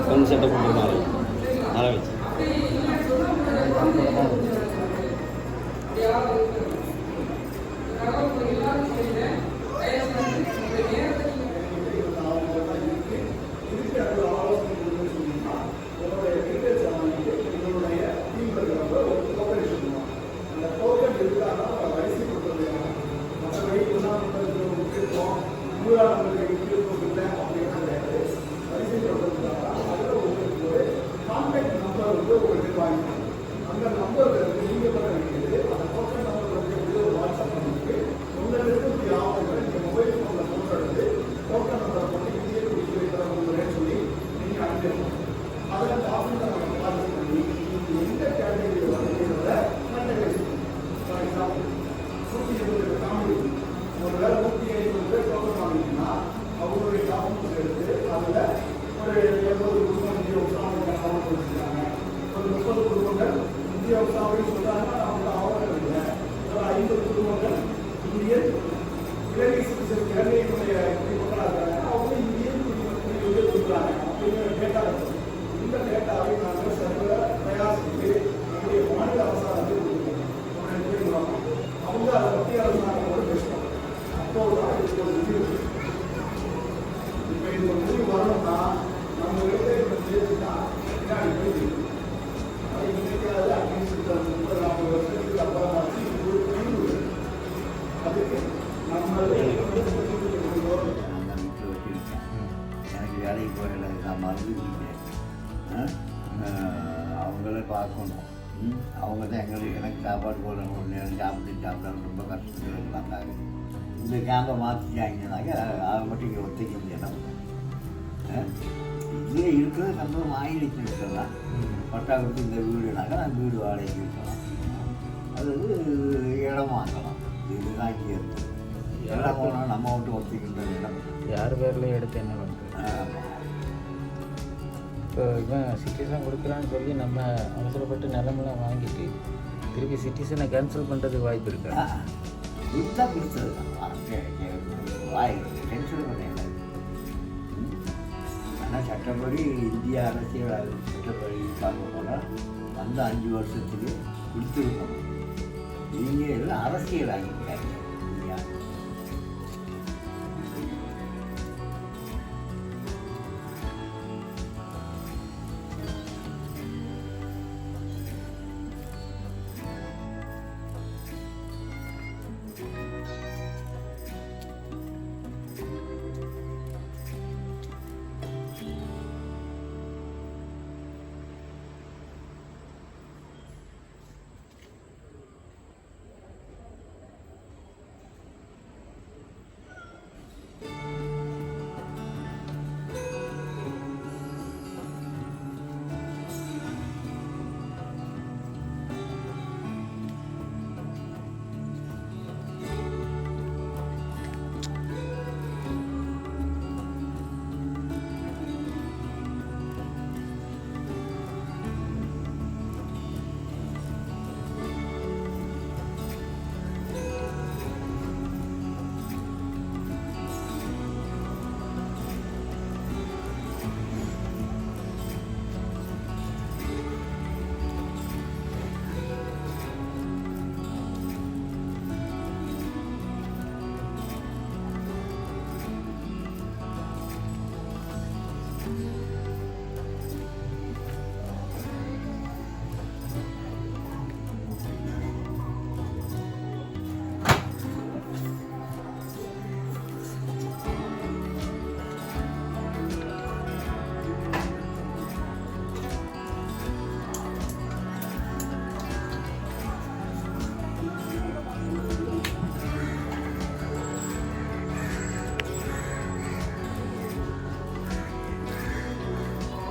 கொஞ்சம் செட்டப் பண்ணி நாளை வச்சு அந்த நம்பர் நீங்க பண்ண வேண்டியது அந்த டோக்கன் நம்பர் வந்து வாட்ஸ்அப் பண்ணிட்டு உங்களுக்கு இப்படி ஆகுங்க நீங்க மொபைல் போன்ல போட்டோ எடுத்து டோக்கன் நம்பரை போட்டு இந்திய குடிக்க வைக்கிறவங்க சொல்லி நீங்க அனுப்பிடணும். அதில் டாக்குமெண்ட் நம்ம பார்த்து பண்ணி எந்த கேட்டகரி வந்து கண்டக்ட் ஃபார் எக்ஸாம்பிள் 120 ஃபேமிலி ஒரு வேலை 150 பேர் டோக்கன் வாங்கினீங்கன்னா அவங்களுடைய டாக்குமெண்ட்ஸ் எடுத்து அதில் ஒரு 70 குடும்பம் இந்திய உற்சாகம் கவனம் வச்சுருக்காங்க. ஒரு 30 குடும்பங்கள் இந்திய உற்சாகம் சொல்றாங்கன்னா அவங்க ஆவணம் இல்லை. ஒரு 50 குடும்பங்கள் இந்தியன் இலங்கை சிட்டிசன் இலங்கையினுடைய குடிமக்களாக இருக்காங்க. அவங்க இந்தியன் குடிமக்கள் கொடுக்குறாங்க அப்படிங்கிற டேட்டா இருக்கும். இந்த டேட்டாவை நாங்கள் சர்வ பிரயாசித்து நம்முடைய மாநில அரசாங்கத்தில் கொடுக்கணும். அவங்க அதை மத்திய அரசாங்கத்தோடு பேசணும். அப்போதுதான் இதுக்கு ஒரு முடிவு. இப்போ இந்த முடிவு வரணும்னா நம்ம விவசாயம் சேர்த்துட்டா பின்னாடி போய் அதை நினைக்காது அட்லீஸ்ட் 30-40 வருஷத்துக்கு அப்புறமாச்சு இது ஒரு முடிவு. அதுக்கு நம்மளே எனக்கு வேலைக்கு போகல நான் மறந்துட்டேன். அவங்கள பார்க்கணும். அவங்க தான் எனக்கு சாப்பாடு போடணும். ஒரு நேரம் சாப்பிடாம ரொம்ப கஷ்டத்தில் வந்தாங்க. இந்த கேம்பை மாற்றிட்டாங்கன்னாக்க அதை மட்டும் இங்கே ஒத்தைக்க முடியாது. இதில் இருக்கிறது சம்பளம் ஆயிடுச்சு இருக்கலாம். பட்டா கொடுத்து இந்த வீடுனாக்கா நான் வீடு வாடகைக்கு இருக்கலாம். அது இடம் வாங்கலாம். இதுதான் இங்கே இருக்குது. எல்லாம் போனால் நம்ம மட்டும் ஒத்திக்கின்ற இடம் யார் பேர்லையும் எடுத்து என்ன பண்ணுறது? இப்போ இவன் சிட்டிசன் கொடுக்குறான்னு சொல்லி நம்ம அவசரப்பட்டு நிலமெல்லாம் வாங்கிட்டு திருப்பி சிட்டிசனை கேன்சல் பண்ணுறதுக்கு வாய்ப்பு இருக்கா? இதுதான் கொடுத்தது வாய் கேன்சல் பண்ண. ஆனால் சட்டப்படி இந்திய அரசியல் சட்டப்படி பார்க்க போனால் வந்த 5 வருஷத்துக்கு கொடுத்துருக்கணும். நீங்கள் எல்லாம் அரசியல் ஆகிட்டாங்க.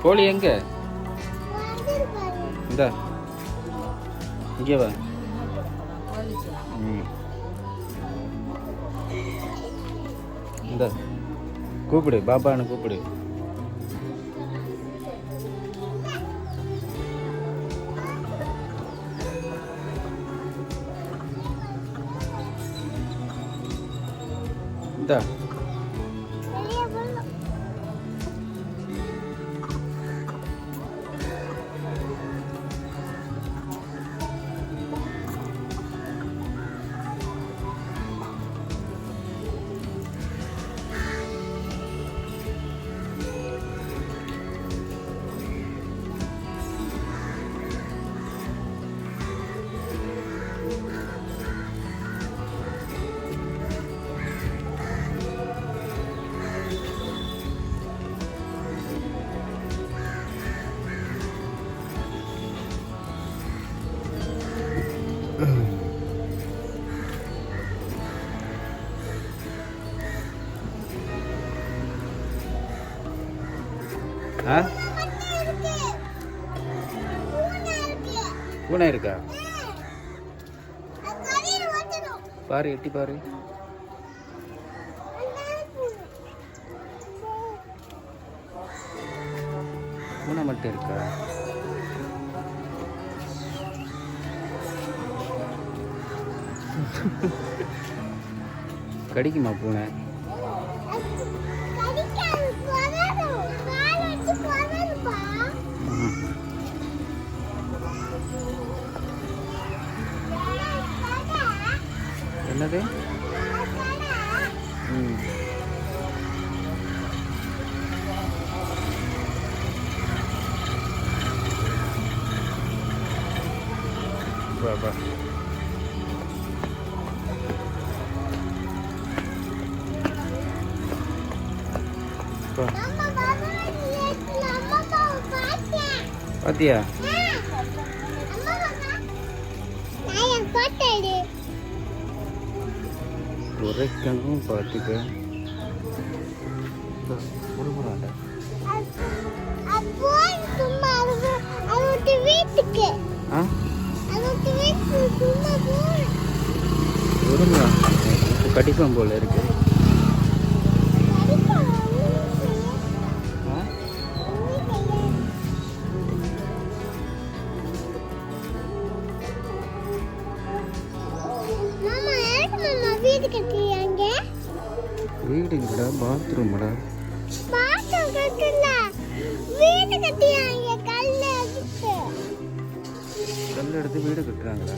கோழி எங்க? இந்தா இங்கே வா. இந்த கூப்பிடு, பாபான்னு கூப்பிடு. இந்தா ஆ பூனை இருக்கா? பாரு, எட்டி பாரு. பூனை மட்டும் இருக்கா? கடிக்குமா பூனை? என்னது? பாபா பாத்தியா? உரைக்கணும் பார்த்துக்க. கடிப்பம் போல இருக்கு. வீடுங்கடா, பாத்ரூம்டா. கல் எடுத்து வீடு கட்டுறாங்கடா.